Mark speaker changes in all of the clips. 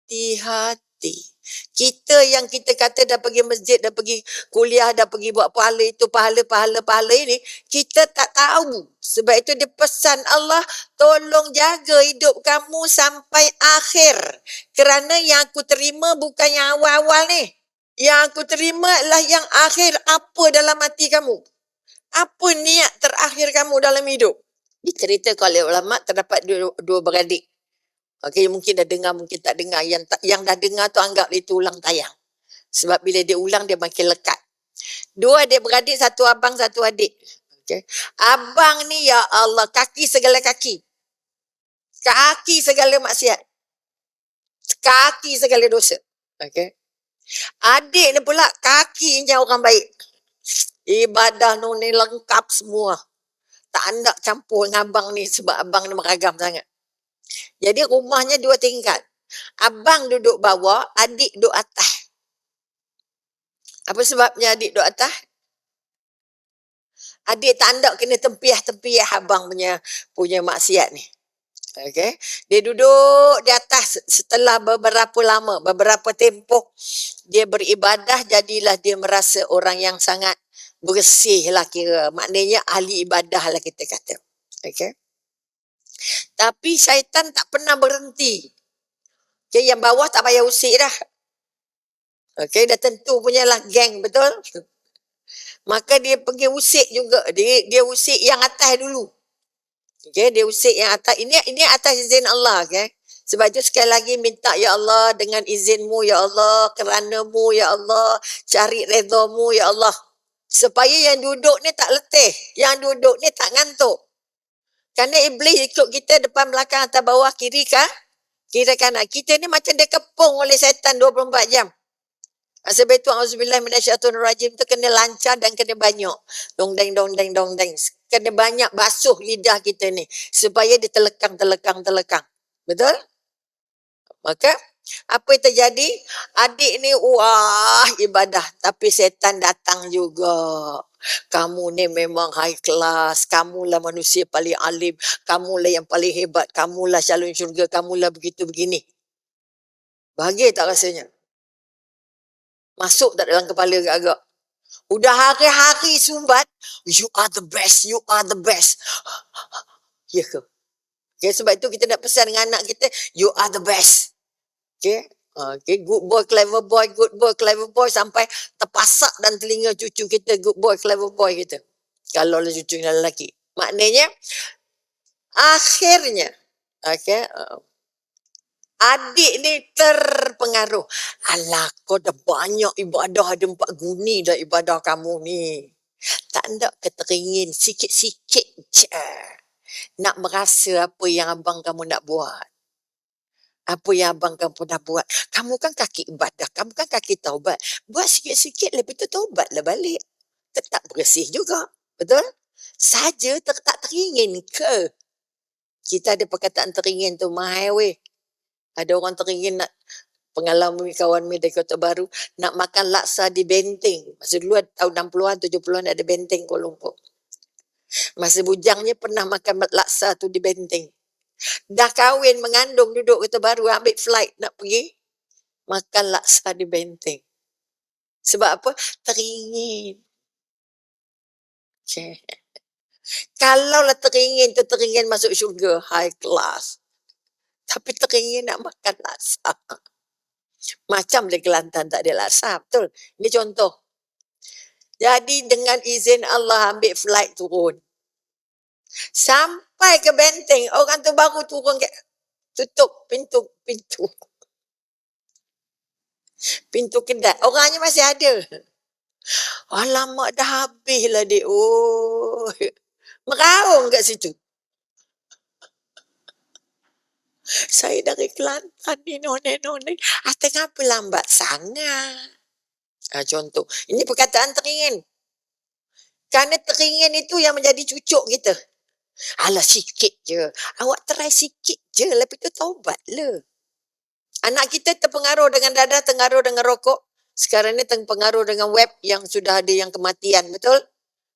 Speaker 1: hati-hati. Kita yang kita kata dah pergi masjid, dah pergi kuliah, dah pergi buat pahala itu, pahala ini, kita tak tahu. Sebab itu dia pesan Allah, tolong jaga hidup kamu sampai akhir. Kerana yang aku terima bukan yang awal-awal ni. Yang aku terima adalah yang akhir, apa dalam hati kamu. Apa niat terakhir kamu dalam hidup. Diceritakan oleh ulama, terdapat dua beradik. Okey, mungkin dah dengar, mungkin tak dengar. Yang dah dengar tu anggap itu ulang tayang. Sebab bila dia ulang, dia makin lekat. Dua adik beradik, satu abang, satu adik. Okay. Abang ni, ya Allah, kaki segala kaki. Kaki segala maksiat. Kaki segala dosa. Okay. Adik ni pula, kakinya orang baik. Ibadah ni lengkap semua. Tak nak campur dengan abang ni sebab abang ni meragam sangat. Jadi rumahnya 2 tingkat. Abang duduk bawah, adik duduk atas. Apa sebabnya adik duduk atas? Adik tak nak kena tempiah-tempiah abang punya maksiat ni. Okay. Dia duduk di atas setelah beberapa lama, beberapa tempoh dia beribadah, jadilah dia merasa orang yang sangat bersih lah kira. Maknanya ahli ibadah lah kita kata. Okay. Tapi syaitan tak pernah berhenti. Okay, yang bawah tak payah usik dah. Okay, dah tentu punyalah geng, betul? Maka dia pergi usik juga. Dia usik yang atas dulu. Okay, dia usik yang atas. Ini atas izin Allah. Okay? Sebab itu sekali lagi minta, ya Allah, dengan izinmu, ya Allah, keranamu, ya Allah, cari redamu, ya Allah. Supaya yang duduk ni tak letih. Yang duduk ni tak ngantuk. Kerana iblis ikut kita depan, belakang, atas, bawah, kiri kanan. Kita ni macam dia kepung oleh syaitan 24 jam. Sebab itu auzubillah minasyaitonirrajim tu kena lancar dan kena banyak. Dong deng. Kena banyak basuh lidah kita ni supaya dia telekang. Betul? Maka apa yang terjadi? Adik ni wah ibadah, tapi setan datang juga. Kamu ni memang high class, kamulah manusia paling alim, kamulah yang paling hebat, kamulah calon syurga, kamulah begitu begini. Bahagia tak rasanya? Masuk tak dalam kepala agak-agak? Udah hari-hari sumbat, you are the best, you are the best. Ya ke? Okay, sebab itu kita nak pesan dengan anak kita, you are the best. Okay? Okay, good boy, clever boy, sampai terpasak dan telinga cucu kita, good boy, clever boy kita. Kalau lah cucunya lelaki. Maknanya, akhirnya, okay, adik ni terpengaruh. Alah, kau dah banyak ibadah, ada 4 guni dah ibadah kamu ni. Tak nak keteringin sikit-sikit je. Nak merasa apa yang abang kamu nak buat. Apa yang abang kamu dah buat. Kamu kan kaki ibadah, kamu kan kaki taubat. Buat sikit-sikit, lepas tu taubatlah balik. Tetap bersih juga. Betul? Saja tak teringin ke? Kita ada perkataan teringin tu, mahal weh. Ada orang teringin nak, pengalaman kawan dari Kota Baru, nak makan laksa di Benteng. Masa dulu tahun 60-an, 70-an ada Benteng Kuala Lumpur. Masa bujangnya pernah makan laksa tu di Benteng. Dah kahwin, mengandung, duduk Kota Baru, ambil flight nak pergi makan laksa di Benteng. Sebab apa? Teringin. Okay. Kalaulah teringin tu teringin masuk syurga, high class. Tapi teringin nak makan laksa. Macam di Kelantan tak ada laksa, betul? Ini contoh. Jadi dengan izin Allah ambil flight turun. Sampai ke Benteng, orang tu baru turun, tutup pintu kedai. Orangnya masih ada. Alamak, dah habis lah dek. Oh, meraung kat situ. Saya dari Kelantan ni, noneng. Kenapa lambat sangat? Contoh. Ini perkataan teringin. Kerana teringin itu yang menjadi cucuk kita. Alah, sikit je. Awak try sikit je. Lepas tu taubatlah. Anak kita terpengaruh dengan dadah, terpengaruh dengan rokok. Sekarang ni terpengaruh dengan web yang sudah ada yang kematian. Betul?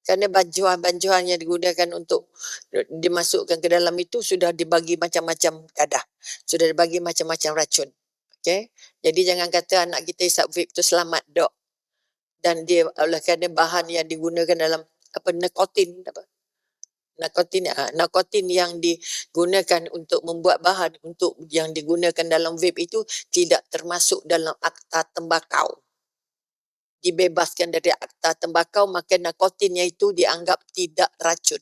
Speaker 1: Kerana banjuan yang digunakan untuk dimasukkan ke dalam itu sudah dibagi macam-macam dadah. Sudah dibagi macam-macam racun. Okey. Jadi jangan kata anak kita hisap vape tu selamat dok. Dan dia oleh kerana bahan yang digunakan dalam apa nikotin apa? Nikotin yang digunakan untuk membuat bahan untuk yang digunakan dalam vape itu tidak termasuk dalam akta tembakau. Dibebaskan dari akta tembakau, maka nikotinnya itu dianggap tidak racun.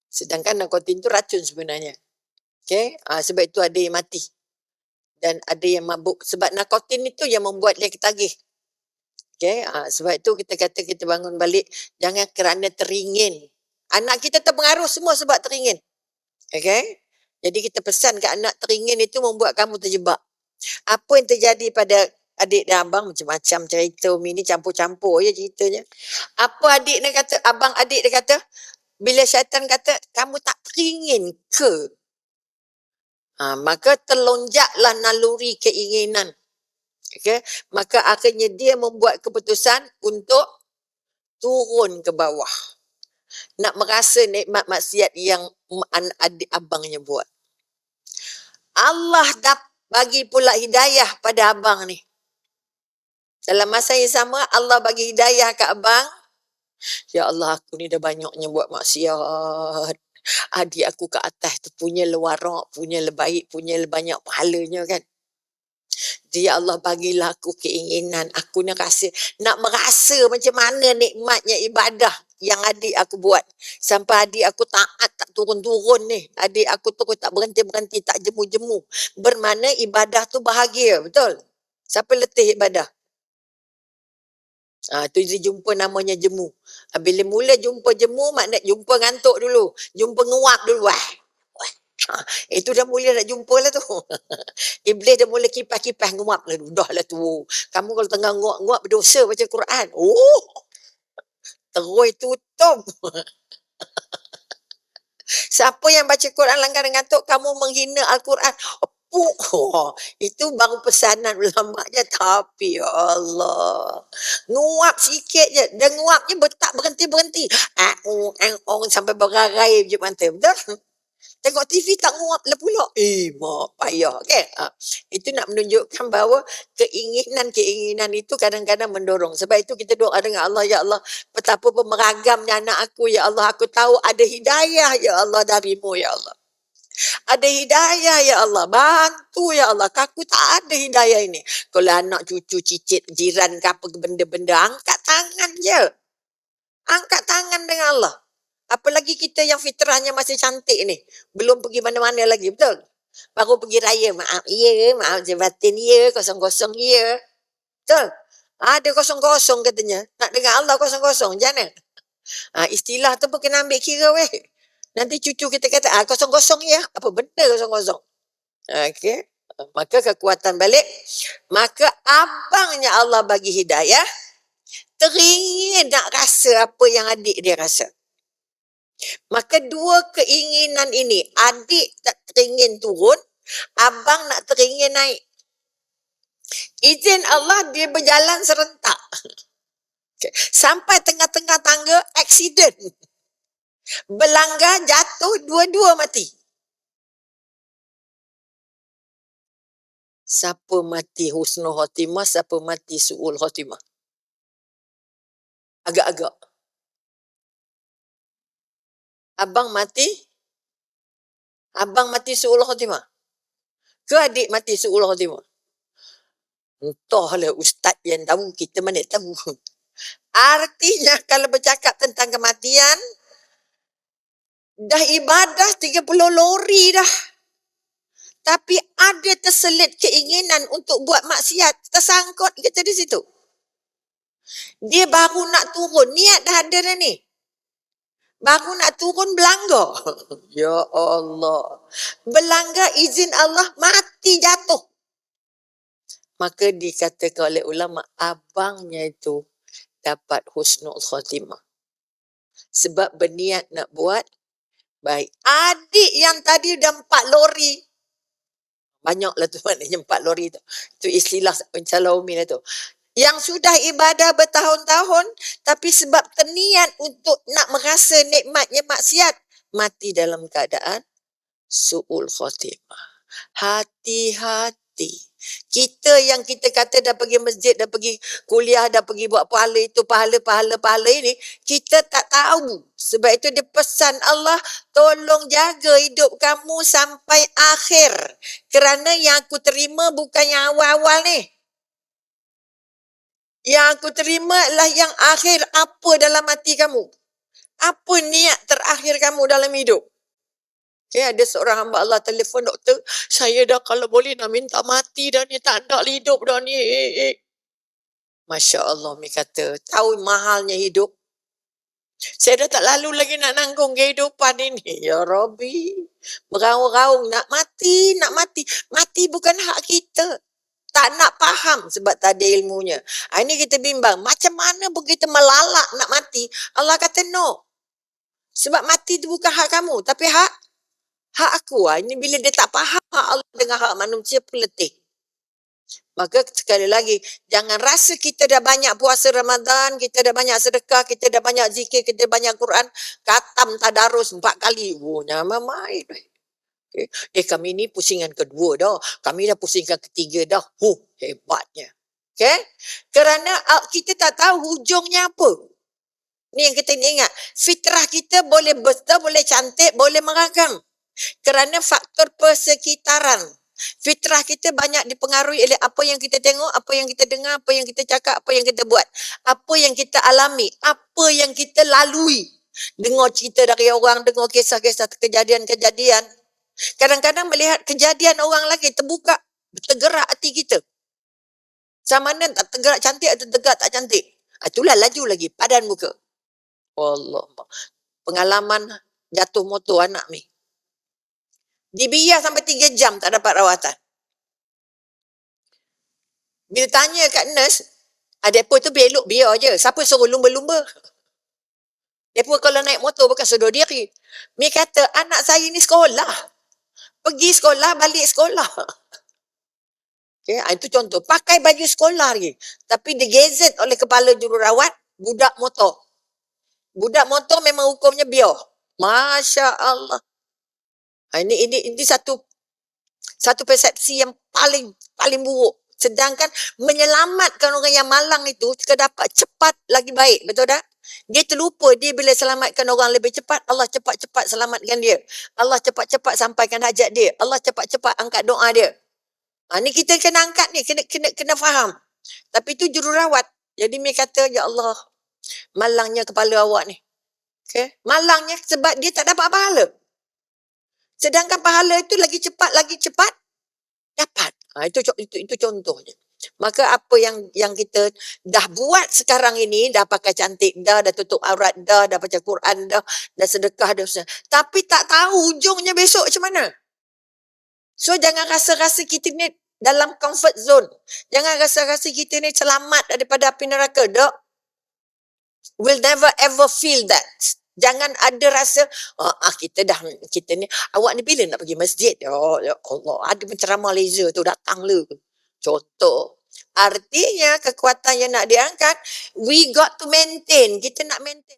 Speaker 1: Sedangkan nikotin itu racun sebenarnya. Okey, sebab itu ada yang mati dan ada yang mabuk sebab nikotin itu yang membuat dia ketagih. Okey, sebab itu kita kata kita bangun balik jangan kerana teringin. Anak kita terpengaruh semua sebab teringin. Okey? Jadi kita pesan ke anak teringin itu membuat kamu terjebak. Apa yang terjadi pada adik dan abang macam-macam cerita Umi ni campur-campur je ceritanya. Apa adik dia kata, abang adik dia kata, bila syaitan kata kamu tak teringin ke? Maka terlonjaklah naluri keinginan. Okay? Maka akhirnya dia membuat keputusan untuk turun ke bawah. Nak merasa nikmat maksiat yang adik abangnya buat. Allah dah bagi pula hidayah pada abang ni. Dalam masa yang sama Allah bagi hidayah ke abang. Ya Allah, aku ni dah banyaknya buat maksiat. Adik aku ke atas tu punya lewarak, punya lebaik, punya banyak pahalanya kan. Ya Allah, bagilah aku keinginan. Aku nak merasa macam mana nikmatnya ibadah yang adik aku buat. Sampai adik aku taat tak turun-turun ni. Adik aku tu tak berhenti-berhenti, tak jemu-jemu. Bermakna ibadah tu bahagia, betul? Siapa letih ibadah? Tu dia jumpa namanya jemu. Bila mula jumpa jemu, maknanya jumpa ngantuk dulu. Jumpa nguap dulu. Itu dah mula nak jumpa lah tu. Iblis dah mula kipas-kipas nguap lah. Dah lah tu. Kamu kalau tengah nguap-nguap berdosa baca Quran. Terus tutup. Siapa yang baca Quran langgar ngantuk, kamu menghina Al-Quran. Itu baru pesanan ulama je. Tapi ya Allah, nguap sikit je. Dan nguapnya tak berhenti-berhenti. Sampai berarai je mata. Betul? Tengok TV tak nguap lah pula. Mak payah. Okay? Itu nak menunjukkan bahawa keinginan itu kadang-kadang mendorong. Sebab itu kita doa dengan Allah, ya Allah, betapa pemeragamnya anak aku, ya Allah, aku tahu ada hidayah, ya Allah, darimu, ya Allah. Ada hidayah, ya Allah, bantu, ya Allah, aku tak ada hidayah ini. Kalau anak cucu cicit jiran ke apa benda-benda, angkat tangan je. Angkat tangan dengan Allah. Apalagi kita yang fitrahnya masih cantik ni. Belum pergi mana-mana lagi, betul? Baru pergi raya, maaf ya, maaf je batin ya, kosong-kosong ya. Betul? Ada kosong-kosong katanya. Nak dengar Allah kosong-kosong, jangan. Istilah tu pun kena ambil kira weh. Nanti cucu kita kata, kosong-kosong ya. Apa benda kosong-kosong? Okey. Maka kekuatan balik. Maka abangnya Allah bagi hidayah. Teringin nak rasa apa yang adik dia rasa. Maka dua keinginan ini, adik tak teringin turun, abang nak teringin naik. Izin Allah dia berjalan serentak. Okay. Sampai tengah-tengah tangga, aksiden. Berlanggar, jatuh, dua-dua mati. Siapa mati husnul khatimah, siapa mati su'ul khatimah? Agak-agak. Abang mati su'ul khatimah? Ke adik mati su'ul khatimah? Entahlah ustaz yang tahu, kita mana tahu. Artinya kalau bercakap tentang kematian, dah ibadah 30 lori dah. Tapi ada terselit keinginan untuk buat maksiat, tersangkut kita di situ. Dia baru nak turun, niat dah ada dah ni. Baru nak turun berlanggar. Ya Allah. Berlanggar izin Allah, mati jatuh. Maka dikatakan oleh ulama, abangnya itu dapat husnul khatimah. Sebab berniat nak buat baik. Adik yang tadi dah 4 lori. Banyaklah tu maknanya 4 lori tu. Itu istilah pencala umi lah tu. Yang sudah ibadah bertahun-tahun, tapi sebab terniat untuk nak merasa nikmatnya maksiat, mati dalam keadaan su'ul khatimah. Hati-hati mati. Kita yang kita kata dah pergi masjid, dah pergi kuliah, dah pergi buat pahala itu, pahala ini, kita tak tahu. Sebab itu dia pesan Allah, tolong jaga hidup kamu sampai akhir. Kerana yang aku terima bukan yang awal-awal ni. Yang aku terima adalah yang akhir, apa dalam hati kamu. Apa niat terakhir kamu dalam hidup. Okay, ada seorang hamba Allah telefon, doktor, saya dah kalau boleh nak minta mati dah ni, tak nak hidup dah ni. Masya Allah, Mi kata, tahu mahalnya hidup. Saya dah tak lalu lagi nak nanggung kehidupan ini. Ya Rabbi, beraung-raung nak mati, nak mati. Mati bukan hak kita. Tak nak faham sebab tak ada ilmunya. Ini kita bimbang, macam mana pun kita melalak nak mati. Allah kata no. Sebab mati itu bukan hak kamu, tapi hak aku. Ini bila dia tak faham hak Allah dengan hak manusia, peletih. Maka sekali lagi, jangan rasa kita dah banyak puasa Ramadan, kita dah banyak sedekah, kita dah banyak zikir, kita dah banyak Quran, khatam tadarus 4 kali. Oh, nama main. Okay. Kami ni pusingan kedua dah. Kami dah pusingkan ketiga dah. Hebatnya. Okay? Kerana kita tak tahu hujungnya apa. Ni yang kita ingat. Fitrah kita boleh besar, boleh cantik, boleh meragam. Kerana faktor persekitaran. Fitrah kita banyak dipengaruhi oleh apa yang kita tengok, apa yang kita dengar, apa yang kita cakap, apa yang kita buat. Apa yang kita alami, apa yang kita lalui. Dengar cerita dari orang, dengar kisah-kisah kejadian-kejadian. Kadang-kadang melihat kejadian orang lagi terbuka, tergerak hati kita. Sama mana tak tergerak cantik atau tergerak tak cantik. Itulah laju lagi, padan muka. Allah. Pengalaman jatuh motor anak ni. Dibiar sampai 3 jam tak dapat rawatan. Bila tanya kat nurse, depa tu belok biar je. Siapa suruh lumba-lumba? Depa kalau naik motor bukan sedar diri. Mi kata, anak saya ni sekolah. Pergi sekolah, balik sekolah. Okay, itu contoh. Pakai baju sekolah lagi. Tapi digazet oleh kepala jururawat, budak motor. Budak motor memang hukumnya biar. Masya Allah. Ini satu persepsi yang paling buruk. Sedangkan menyelamatkan orang yang malang itu dapat cepat lagi baik. Betul tak? Dia terlupa, dia bila selamatkan orang lebih cepat, Allah cepat-cepat selamatkan dia. Allah cepat-cepat sampaikan hajat dia. Allah cepat-cepat angkat doa dia. Ni kita kena angkat ni, kena faham. Tapi tu jururawat. Jadi dia kata, ya Allah, malangnya kepala awak ni. Okay? Malangnya sebab dia tak dapat pahala. Sedangkan pahala itu lagi cepat dapat. Itu contohnya. Maka apa yang kita dah buat sekarang ini, dah pakai cantik dah tutup aurat dah baca Quran dah sedekah dah. Tapi tak tahu hujungnya besok macam mana. So jangan rasa-rasa kita ni dalam comfort zone. Jangan rasa-rasa kita ni selamat daripada api neraka. Dok. Will never ever feel that. Jangan ada rasa, kita ni, awak ni bila nak pergi masjid? Oh, ya Allah, ada penceramah laser tu, datang le. Contoh. Artinya kekuatan yang nak diangkat, we got to maintain. Kita nak maintain.